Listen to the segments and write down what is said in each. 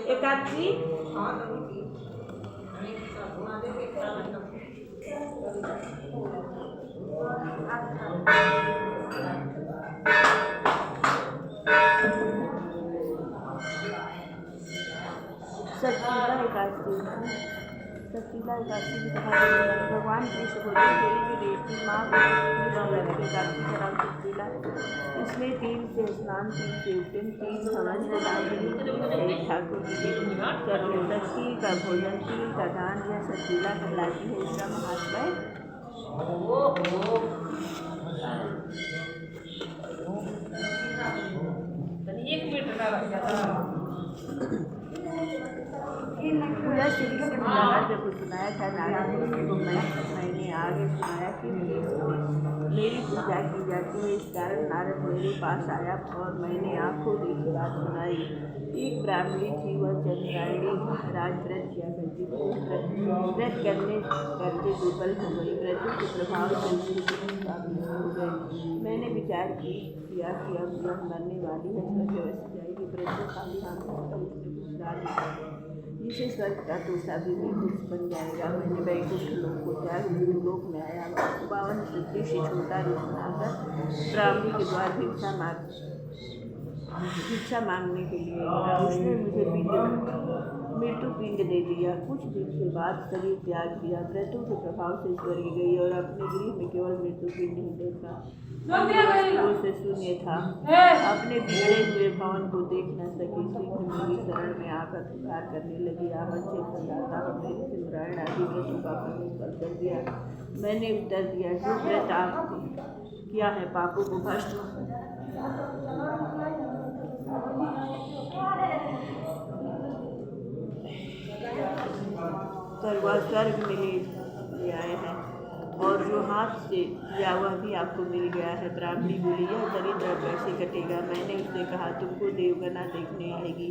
एकादशी सचीला एकादशी की कथा भगवान कृष्ण बोले देवी विदेशी माँ एकादशी कराओ सचीला। इसमें 3 से स्नान, 3 से उद्यम, 3 हवन, 3 ठाकुर जी के करने, 10 का भोजन, 3 का दान, यह सचीला कहलाती है। इसका महात्मा पूरा श्री से जब सुनाया था नारायण को मैंने आगे सुनाया कि मेरी पूजा की जाती है। इस कारण नारद मेरे पास आया और मैंने आंखों देखी बात सुनाई। एक ब्राह्मणी थी, वह चंद्रायणी राज व्रत किया करती थी। व्रत करते दुर्बल हो गई, व्रतों के प्रभाव से हो गई। मैंने विचार किया कि अब यह मरने वाली है, स्वर्ग जाएगी। व्रतों का ध्यान जिसे स्वर्ग का तोसा भी कुछ बन जाएगा। मैंने वैकुंठ लोक को त्याग लोक में आया। 52 सिद्धि से छोटा रूप बनाकर ब्राह्मणी के द्वार भिक्षा मांगने के लिए उसने मुझे मृत्यु पिंड दे दिया। कुछ दिन के बाद शरीर त्याग दिया। व्रतों के प्रभाव से स्वर्ग गई और अपने गृह में केवल मृत्यु पिंड ही देखा, से शून्य था। अपने बिगड़े हुए भवन को देख न सकी। शीघ्र मेरी शरण में आकर पुकार करने लगी, आप अच्छे फलदाता हो, मेरे से नारायण आदि व्रतों का फल कर दिया। मैंने उत्तर दिया, जो व्रत आप किया है पापों को भ्रष्ट कर वह स्वर्ग में ले आए हैं, और जो हाथ से या वह भी आपको मिल गया है। ब्राह्मणी बोली, यह दरिद्र कैसे कटेगा? मैंने उससे कहा, तुमको देवगना देखने आएगी,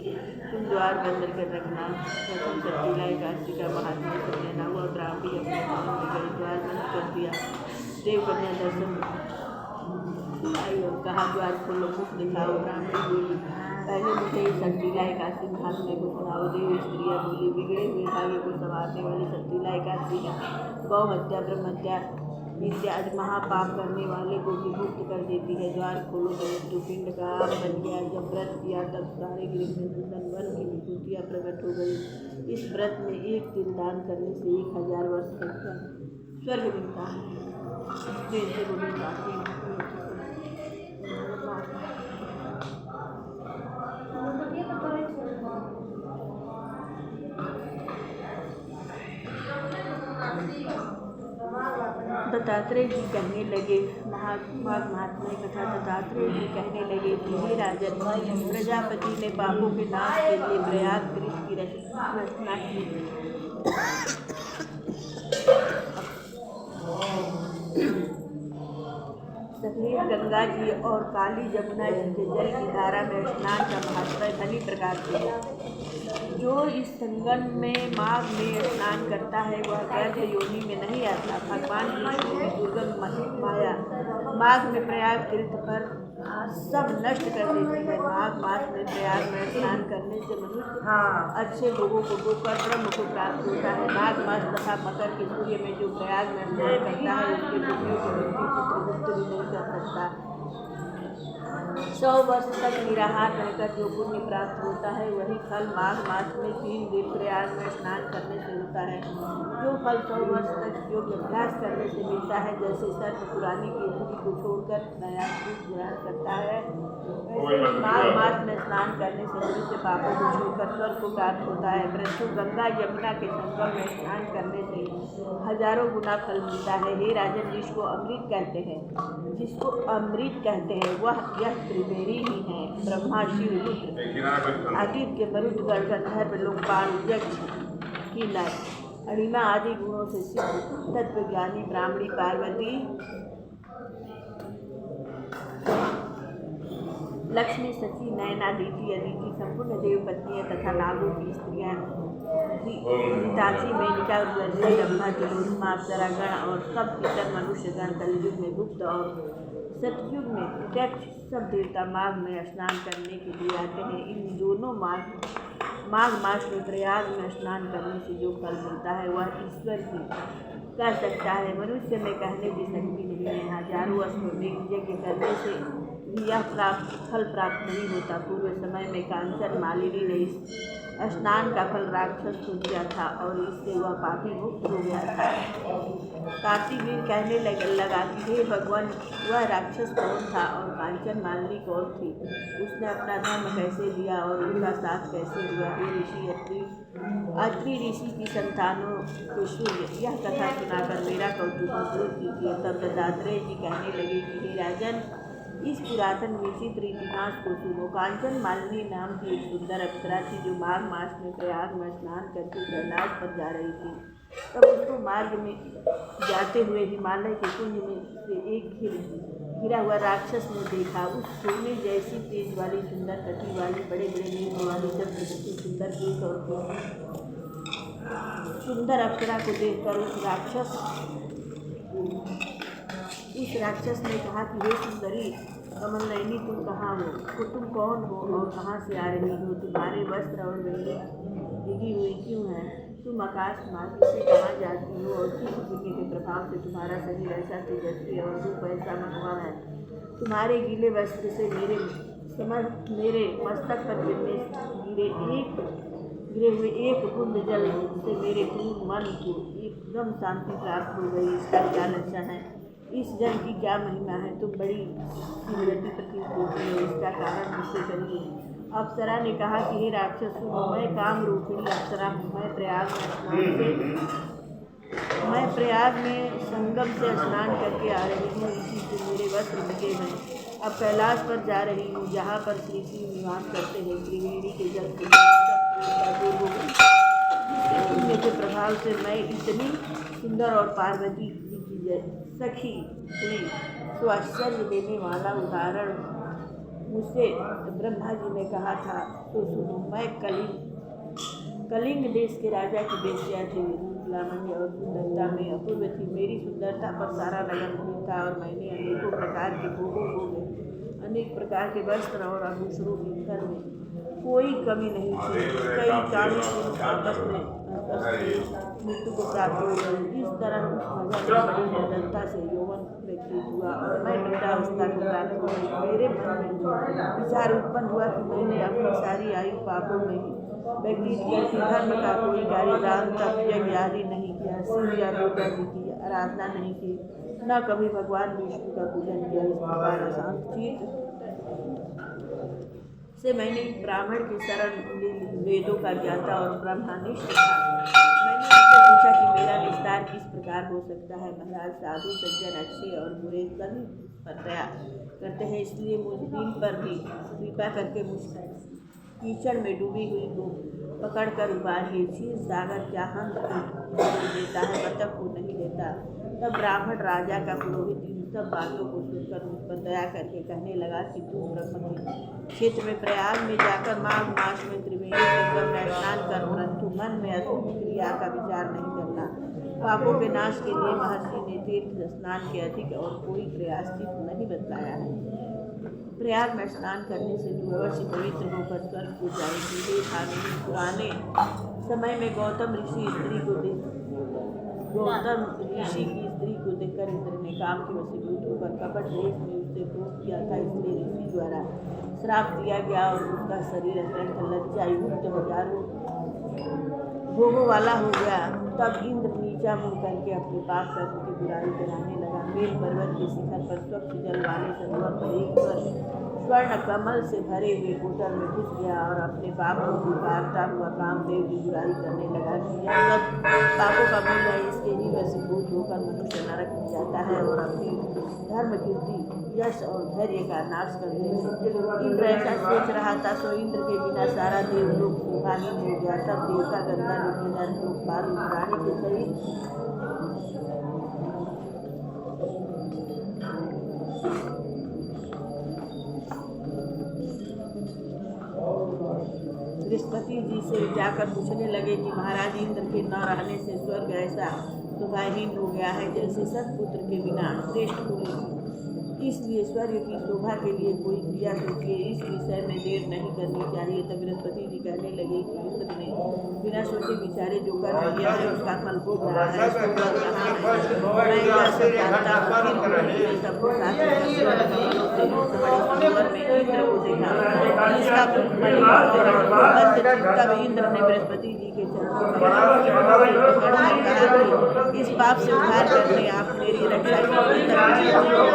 तुम द्वार बंद कर रखना। प्रथम सचीला एकादशी का महात्मा सुन लेना। वह ब्राह्मणी अपने भवन में गई, द्वार बंद कर दिया। देवकन्या दर्शन आई और कहा, द्वार खोलो, कुछ दिखाओ। ब्राह्मणी बोली, पहले मुझे इस सचीला एकादशी महात्मा को सुनाओ। देव स्त्रियाँ बोली, बिगड़े हुए भाग्य को संवारने वाली सचीला एकादशी है। गौ हत्या, ब्रह्म हत्या इत्यादि महापाप करने वाले को भी मुक्त कर देती है। द्वार खोलो तो मृत्यु पिंड का आम बन गया। जब व्रत किया तब सारे गृह में नंदन वन की विभूतियाँ प्रकट हो गई। इस व्रत में एक दिन दान करने से 1000 वर्ष तक स्वर्ग मिलता है। दत्तात्रेय जी कहने लगे, महात्मा कथा दत्तात्रेय जी कहने लगे कि हे राजन, प्रजापति ने पापों के नाश के लिए प्रयाग तीर्थ की रचना की। सफेद गंगा जी और काली जमुना जी के जल की धारा में स्नान का महत्व धनी प्रकार से है। जो इस संगम में माघ में स्नान करता है वह गर्भ योनि में नहीं आता। भगवान विष्णु की दुर्गम माया माघ में प्रयाग तीर्थ पर सब नष्ट कर देती है। माघ मास में प्रयाग में स्नान करने से मनुष्य अच्छे लोगों को गोकर ब्रह्म को प्राप्त होता है। माघ मास तथा मकर के सूर्य में जो प्रयाग में स्नान करता है उसके पुण्यों की चित्रगुप्त भी नहीं कर सकता। 100 वर्ष तक निराहार रहकर जो पुण्य प्राप्त होता है वही फल माघ मास में 3 दिन प्रयाग में स्नान करने से होता है। जो फल 100 वर्ष तक योग अभ्यास करने से मिलता है, जैसे सर्प पुरानी पृथ्वी को छोड़कर नया रूप ग्रहण करता है, वैसे माघ मास में स्नान करने से मनुष्य पापों को छोड़कर स्वर्ग को प्राप्त होता है। परंतु गंगा यमुना के संगम में स्नान करने से हजारों गुना फल मिलता है। हे राजन, जिसको अमृत कहते हैं वह यह त्रिवेणी ही है। ब्रह्मा, शिव, रुद्र, आदित्य, मरुदगण, गंधर्व, लोकपाल, यक्ष, किन्नर, अणिमा आदि गुणों से सिद्ध तत्वज्ञानी ब्राह्मणी पार्वती, लक्ष्मी, सची, नयना, दीति, अदिति, संपूर्ण देव पत्नियां तथा नागों की स्त्रियां हिताची मेनिका उर्वशी ब्रह्मा तिलोत्तमा अप्सरागण और सब इतर मनुष्यगण कलयुग में गुप्त और सतयुग में प्रत्यक्ष सब देवता माघ में स्नान करने के लिए आते हैं। इन दोनों माघ मास में प्रयाग में स्नान करने से जो फल मिलता है वह ईश्वर ही कह सकता है, मनुष्य में कहने की शक्ति नहीं है। हजारों अश्वमेध यज्ञ करने से भी यह फल प्राप्त नहीं होता। पूर्व समय में कांचन मालिनी ने स्नान का फल राक्षस को दिया था और इससे वह पापी मुक्त हो गया था। कार्तिवीर कहने लगा कि हे भगवान, वह राक्षस कौन था और कांचन मालिनी कौन थी? उसने अपना धर्म कैसे लिया और उनका साथ कैसे हुआ? हे ऋषि, अत्रि ऋषि की संतानों को सूर्य, यह कथा सुनाकर मेरा कौतूहल दूर कीजिए। तब दत्तात्रेय जी कहने लगे कि हे राजन, इस पुरातन विचित्र इतिहास को सुनो। कांचन मालिनी नाम की एक सुंदर अप्सरा थी जो माघ मास में प्रयाग में स्नान करके कैलाश पर जा रही थी। तब उसको मार्ग में जाते हुए हिमालय के कुंज में से एक घिरा हुआ राक्षस ने देखा। उस सोने जैसी तेज वाली सुंदर कटी वाली बड़े बड़े नेत्र वाली चंद्रवती सुंदर केश और सुंदर अप्सरा को देखकर उस राक्षस ने कहा कि हे सुंदरी कमल नयनी, तुम कहाँ हो? तुम कौन हो और कहाँ से आ रही हो? तुम्हारे वस्त्र और वेणी भीगी हुई क्यों है? तुम आकाश मार्ग से कहाँ जाती हो और किस यज्ञ के प्रभाव से तुम्हारा शरीर ऐसा तेजस्वी और रूप ऐसा मनोहर है? तुम्हारे गीले वस्त्र से मेरे मस्तक पर गिरे हुए एक बूंद जल से मेरे क्रूर मन को एकदम शांति प्राप्त हो गई। इसका क्या लक्षण है? इस जल की क्या महिमा है? तुम बड़ी शिवरती प्रतीत होती हो, इसका कारण मुझसे करिए। अप्सरा ने कहा कि हे राक्षस, मैं काम रूपिणी अप्सरा हूँ। मैं प्रयाग में संगम से स्नान करके आ रही हूँ। इसी से मेरे वस्त्र भिगे हैं। अब कैलाश पर जा रही हूँ, जहाँ पर श्री शिव निवास करते हैं। त्रिवेणी के जल के प्रभाव से मैं इतनी सुंदर और पार्वती जी की सखी हुई। तो आश्चर्य देने वाला उदाहरण मुझसे ब्रह्मा जी ने कहा था। तो सुनो, मैं कलिंग देश के राजा की बेटियाँ थी। रूपलावण्य और सुंदरता में अपूर्व थी। मेरी सुंदरता पर सारा नगर मोहित था और मैंने अनेकों प्रकार के भोगों अनेक प्रकार के वस्त्र और आभूषणों की घर में कोई कमी नहीं थी। कई कामी आपस में मृत्यु को प्राप्त हो गई। इस तरह उस नगर में बड़ी निर्धनता से यौवन व्यक्ति हुआ और मैं वृद्धावस्था को प्राप्त हो गई। मेरे मन में विचार उत्पन्न हुआ कि मैंने अपनी सारी आयु पापों में ही व्यतीत करके धर्म का कोई कार्य, दान तप यज्ञ आदि नहीं किया, शिव या दुर्गा जी की आराधना नहीं की, न कभी भगवान विष्णु का पूजन किया। इस प्रकार अशांत चित्त से मैंने ब्राह्मण के शरण वेदों का ज्ञाता और ब्रह्मानिष्ठ था। मैंने उससे पूछा कि मेरा विस्तार किस प्रकार हो सकता है। महाराज, साधु सज्जन अच्छे और बुरे सभी पर दया करते हैं, इसलिए मुझ दिन पर भी कृपा करके मुझ कीचड़ में डूबी हुई को पकड़कर उबारिए। क्षीर सागर क्या हंस को देता है, बतख को नहीं देता। तब ब्राह्मण राजा का पुरोहित इन सब बातों को सुनकर मुझ पर दया करके कहने लगा कि तू ब्रह्म के क्षेत्र में प्रयाग में जाकर माघ मास में त्रिवेणी संगम में स्नान कर, परंतु मन में अशुभ क्रिया का विचार नहीं करना। पापों के नाश के लिए महर्षि ने तीर्थ स्नान के अधिक और कोई प्रयाश्चित नहीं बतलाया है। प्रयाग में स्नान करने से तू अवश्य पवित्र होकर स्वर्ग को जाएगी। हे भामिनी, पुराने समय में गौतम ऋषि की स्त्री को देखकर इंद्र ने काम के वशीभूत होकर कपट वेश में उससे क्रोध किया था। इसलिए ऋषि द्वारा श्राप दिया गया और उसका शरीर अत्यंत लज्जा युक्त हजारों भोगों वाला हो गया। तब इंद्र नीचा मुँह करके अपने पाप कर्म की बुराई कराने लगा। मेल पर्वत के शिखर पर स्वच्छ जल वाले सरोवर पर एक स्वर्ण कमल से भरे हुए कुटर में घुस गया और अपने पापों को उतारता हुआ कामदेव की बुराई करने लगा कि यह सब पापों का मूल है। इसके ही वशीभूत होकर मनुष्य नरक में जाता है और अपनी धर्म, कीर्ति, यश और धैर्य का नाश करते हैं। इंद्र ऐसा सोच रहा था, तो इंद्र के बिना सारा देवलोक शोभाहीन हो गया। तब देवता गंधर्व किन्नर लोकपाल प्राणी के सहित बृहस्पति जी से जाकर पूछने लगे कि महाराज इंद्र के न रहने से स्वर्ग ऐसा शोभाहीन हो गया है जैसे सत्पुत्र के बिना श्रेष्ठ पुरुष। इसलिए स्वर्ग की शोभा के लिए कोई क्रिया सोचिए, इस विषय में देर नहीं करनी चाहिए। तब बृहस्पति जी कहने लगे कि इंद्र ने बिना सोचे विचारे जो कर दिया है उसका फल भोग रहा है। मैं यह सब जानता हूँ, फिर भी सबको साथ में इंद्र को देखा, इसका तब इंद्र ने बृहस्पति जी के चरणों में कहा कि इस पाप से उद्धार करने आप मेरी रक्षा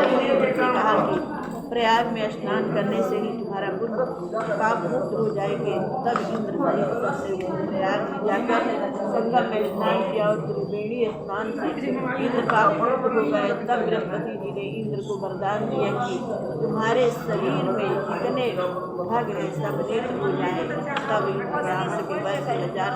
कीजिए। कहा कि प्रयाग में स्नान करने से ही तुम्हारा पुण्य पाप मुक्त हो जाएंगे। तब इंद्र सहित सबने प्रयाग में जाकर संगम में स्नान किया और त्रिवेणी स्नान से इंद्र पाप मुक्त हो गए। तब बृहस्पति जी ने इंद्र को वरदान दिया कि तुम्हारे शरीर में जितने भाग है सब नेत्र हो जाए। तब ब्राह्मण के वर्ष 1000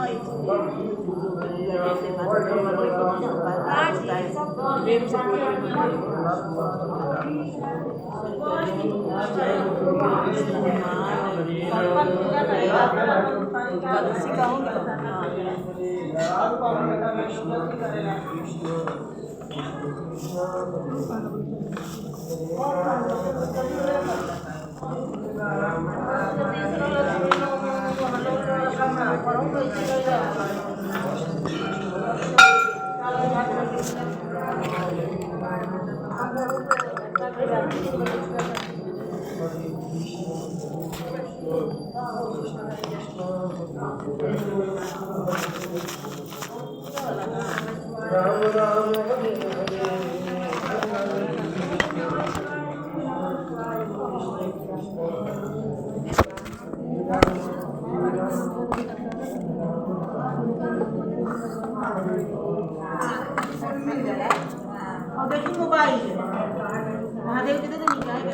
जैसे मोबाइल महादेव के तो नहीं क्या है